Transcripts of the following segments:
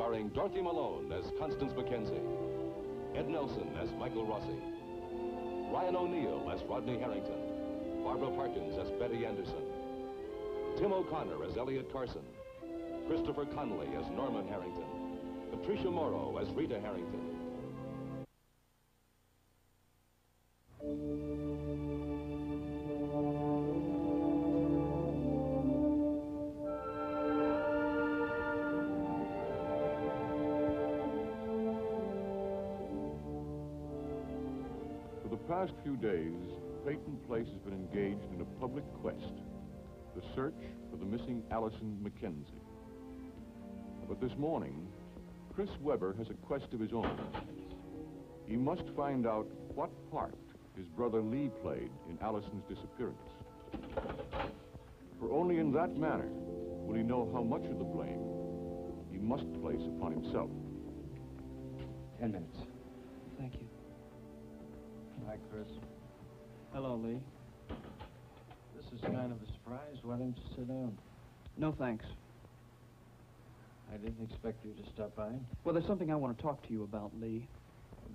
starring Dorothy Malone as Constance Mackenzie, Ed Nelson as Michael Rossi, Ryan O'Neill as Rodney Harrington, Barbara Parkins as Betty Anderson, Tim O'Connor as Elliot Carson, Christopher Conley as Norman Harrington, Patricia Morrow as Rita Harrington. For the past few days, Peyton Place has been engaged in a public quest, the search for the missing Allison Mackenzie. But this morning, Chris Webber has a quest of his own. He must find out what part his brother Lee played in Allison's disappearance. For only in that manner will he know how much of the blame he must place upon himself. 10 minutes. Thank you. Hi, Chris. Hello, Lee. This is kind of a surprise. Why don't you sit down? No, thanks. I didn't expect you to stop by. Well, there's something I want to talk to you about, Lee.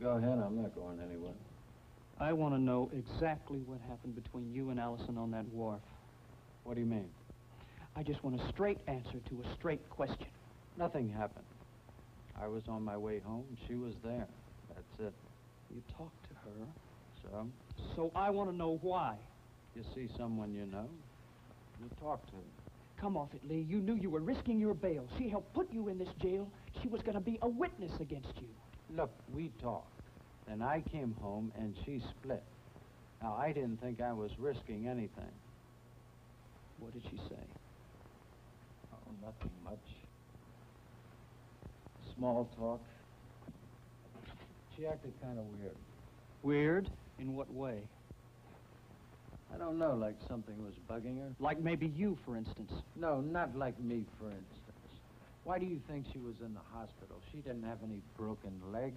Go ahead. I'm not going anywhere. I want to know exactly what happened between you and Allison on that wharf. What do you mean? I just want a straight answer to a straight question. Nothing happened. I was on my way home. She was there. That's it. You talked to her. So? So I want to know why. You see someone you know, you talk to her. Come off it, Lee. You knew you were risking your bail. She helped put you in this jail. She was going to be a witness against you. Look, we talked. Then I came home and she split. Now, I didn't think I was risking anything. What did she say? Oh, nothing much. Small talk. She acted kind of weird. Weird? In what way? I don't know, like something was bugging her. Like maybe you, for instance. No, not like me, for instance. Why do you think she was in the hospital? She didn't have any broken leg.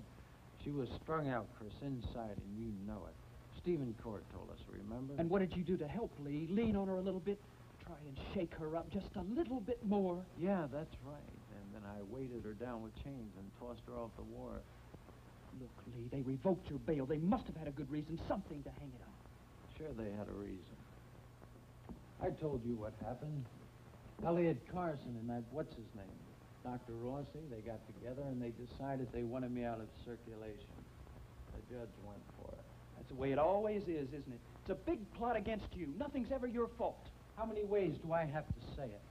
She was strung out, Chris, inside, and you know it. Stephen Court told us, remember? And what did you do to help, Lee? Lean on her a little bit? Try and shake her up just a little bit more? Yeah, that's right. And then I weighted her down with chains and tossed her off the wharf. Look, Lee, they revoked your bail. They must have had a good reason, something to hang it on. Sure they had a reason. I told you what happened. Elliot Carson and that, what's his name? Dr. Rossi, they got together and they decided they wanted me out of circulation. The judge went for it. That's the way it always is, isn't it? It's a big plot against you. Nothing's ever your fault. How many ways do I have to say it?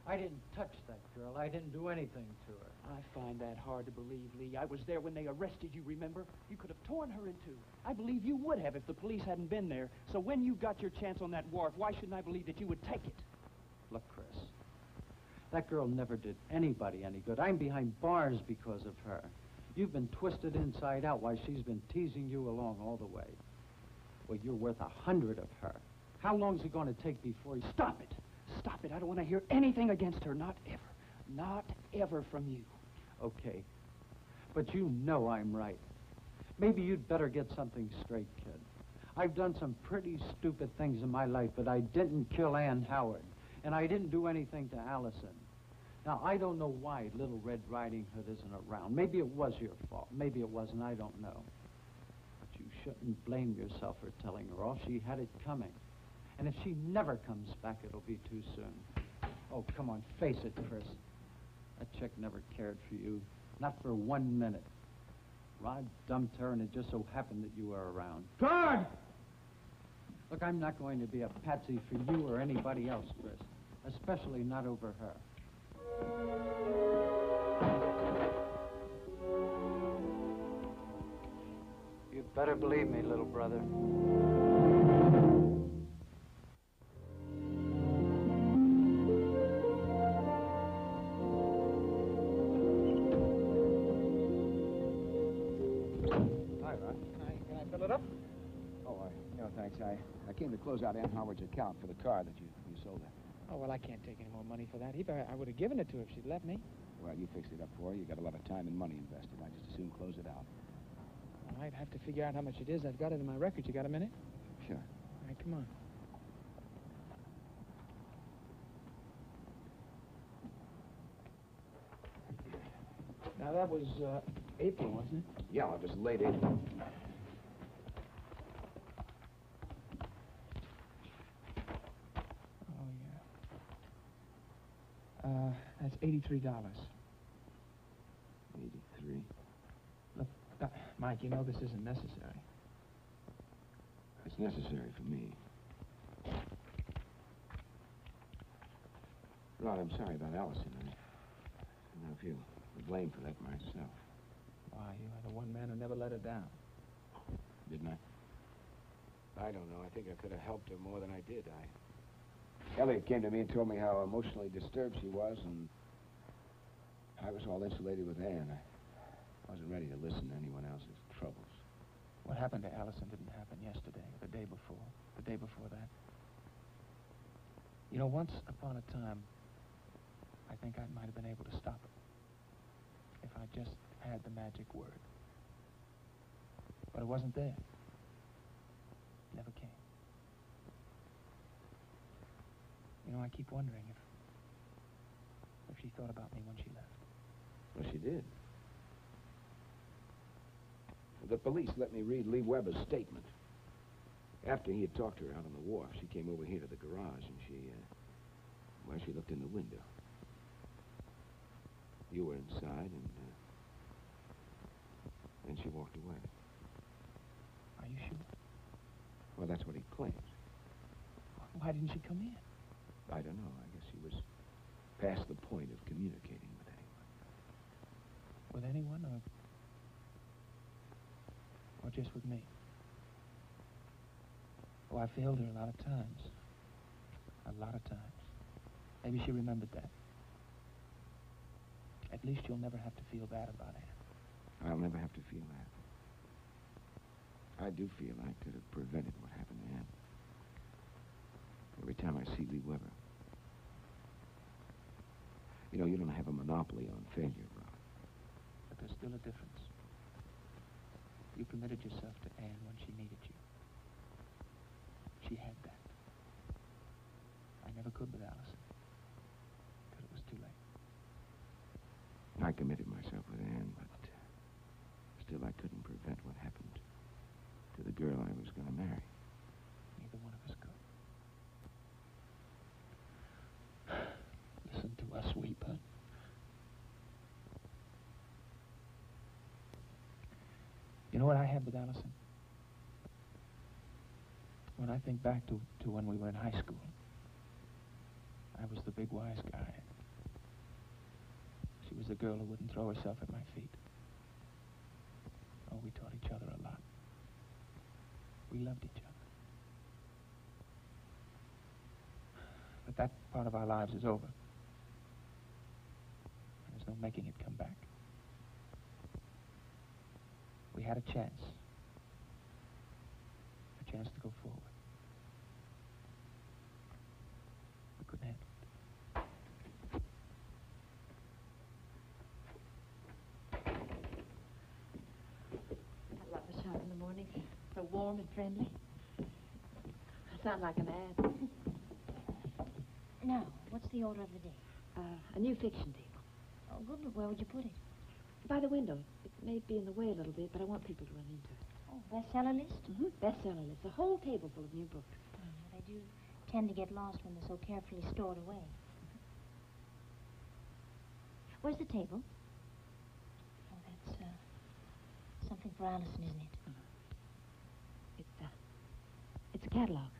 I didn't touch that girl. I didn't do anything to her. I find that hard to believe, Lee. I was there when they arrested you, remember? You could have torn her in two. I believe you would have if the police hadn't been there. So when you got your chance on that wharf, why shouldn't I believe that you would take it? Look, Chris, that girl never did anybody any good. I'm behind bars because of her. You've been twisted inside out while she's been teasing you along all the way. Well, you're worth 100 of her. How long's it going to take before you... Stop it. Stop it. I don't want to hear anything against her. Not ever. Not ever from you. Okay. But you know I'm right. Maybe you'd better get something straight, kid. I've done some pretty stupid things in my life, but I didn't kill Ann Howard. And I didn't do anything to Allison. Now, I don't know why Little Red Riding Hood isn't around. Maybe it was your fault. Maybe it wasn't. I don't know. But you shouldn't blame yourself for telling her off. She had it coming. And if she never comes back, it'll be too soon. Oh, come on, face it, Chris. That chick never cared for you. Not for 1 minute. Rod dumped her, and it just so happened that you were around. Guard! Look, I'm not going to be a patsy for you or anybody else, Chris. Especially not over her. You'd better believe me, little brother. I came to close out Ann Howard's account for the car that you sold her. Oh, well, I can't take any more money for that either. I would have given it to her if she'd let me. Well, you fixed it up for her. You got a lot of time and money invested. I just as soon close it out. Well, I'd have to figure out how much it is. I've got it in my records. You got a minute? Sure. All right, come on. Now, that was April, wasn't it? Yeah, it was late April. Oh, yeah. That's $83. 83. Look, Mike, you know this isn't necessary. It's necessary for me. Rod, I'm sorry about Allison. I now feel the blame for that myself. Why, you are the one man who never let her down. Didn't I? I don't know. I think I could have helped her more than I did. Elliot came to me and told me how emotionally disturbed she was, and I was all insulated with Ann. I wasn't ready to listen to anyone else's troubles. What happened to Allison didn't happen yesterday or the day before that. You know, once upon a time, I think I might have been able to stop it if I just had the magic word. But it wasn't there. It never came. You know, I keep wondering if she thought about me when she left. Well, she did. The police let me read Lee Weber's statement. After he had talked to her out on the wharf, she came over here to the garage and she looked in the window. You were inside and then she walked away. Are you sure? Well, that's what he claims. Why didn't she come in? I don't know. I guess she was past the point of communicating with anyone. With anyone or just with me? Oh, I failed her a lot of times. A lot of times. Maybe she remembered that. At least you'll never have to feel bad about it. I'll never have to feel that. I do feel I could have prevented what happened to Ann. Every time I see Lee Weber. You know, you don't have a monopoly on failure, Rod. But there's still a difference. You committed yourself to Ann when she needed you. She had that. I never could with Allison. Till it was too late. I committed myself with Ann, but still I couldn't prevent what happened to the girl I was going to marry. Neither one of us could. Listen to us weep, huh? You know what I have with Allison? When I think back to when we were in high school, I was the big wise guy. She was the girl who wouldn't throw herself at my feet. Oh, we taught each other a lot. We loved each other. But that part of our lives is over. There's no making it come back. We had a chance. A chance to go forward. We couldn't handle it. I love the shop in the morning. So warm and friendly. Sound like an ad. Now, what's the order of the day? A new fiction table. Oh, good, but where would you put it? By the window. It may be in the way a little bit, but I want people to run into it. Oh, bestseller list? Mm-hmm. Bestseller list. A whole table full of new books. They do tend to get lost when they're so carefully stored away. Where's the table? Oh, that's, something for Allison, isn't it? It's a catalog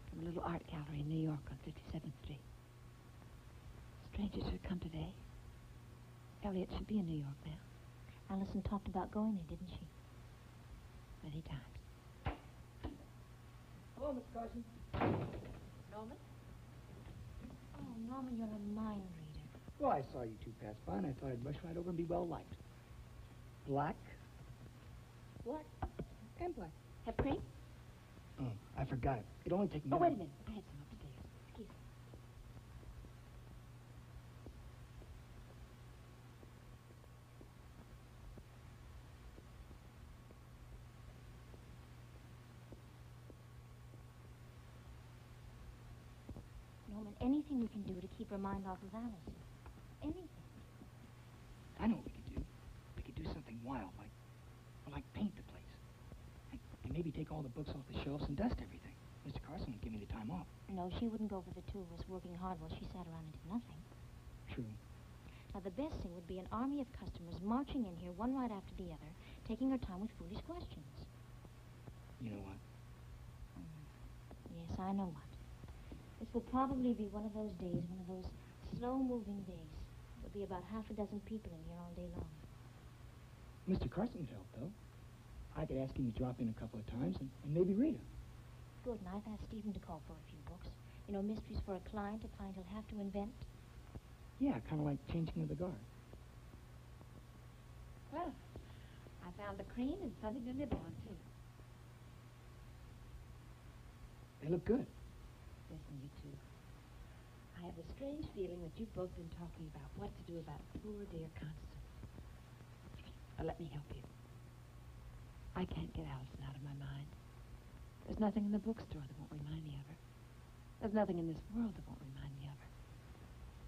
from a little art gallery in New York on 57th Street. Strangers should come today. Elliot should be in New York now. Allison talked about going there, didn't she? Many times. Hello, Miss Carson. Norman? Oh, Norma, you're a mind reader. Well, I saw you two pass by, and I thought I'd rush right over and be well liked. Black? Black? And black. Have cream? Oh, I forgot it. It'll only take me. Oh, wait a minute. I had some upstairs. Excuse me. Norman, anything we can do to keep her mind off of Allison. Anything. I know we take all the books off the shelves and dust everything. Mr. Carson would give me the time off. No, she wouldn't go for the two of us working hard while she sat around and did nothing. True. Now, the best thing would be an army of customers marching in here one right after the other, taking her time with foolish questions. You know what? Yes, I know what. This will probably be one of those days, one of those slow-moving days. There'll be about half a dozen people in here all day long. Mr. Carson would help, though. I could ask him to drop in a couple of times, and maybe Rita. Good, and I've asked Stephen to call for a few books. You know, mysteries for a client he'll have to invent. Yeah, kind of like changing of the guard. Well, I found the cream and something to nibble on, too. They look good. Listen, you two. I have a strange feeling that you've both been talking about what to do about poor dear Constance. Let me help you. I can't get Allison out of my mind. There's nothing in the bookstore that won't remind me of her. There's nothing in this world that won't remind me of her.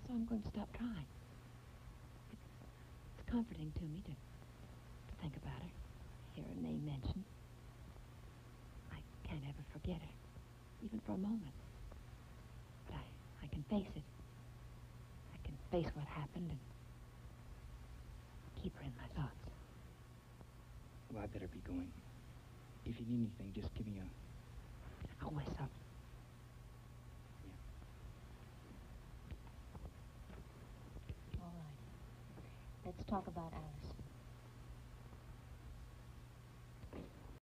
So I'm going to stop trying. It's comforting to me to think about her, hear her name mentioned. I can't ever forget her, even for a moment. But I can face it. I can face what happened and keep her in my thoughts. Well, I better be going. If you need anything, just give me a... I'll whistle. All right. Let's talk about Allison.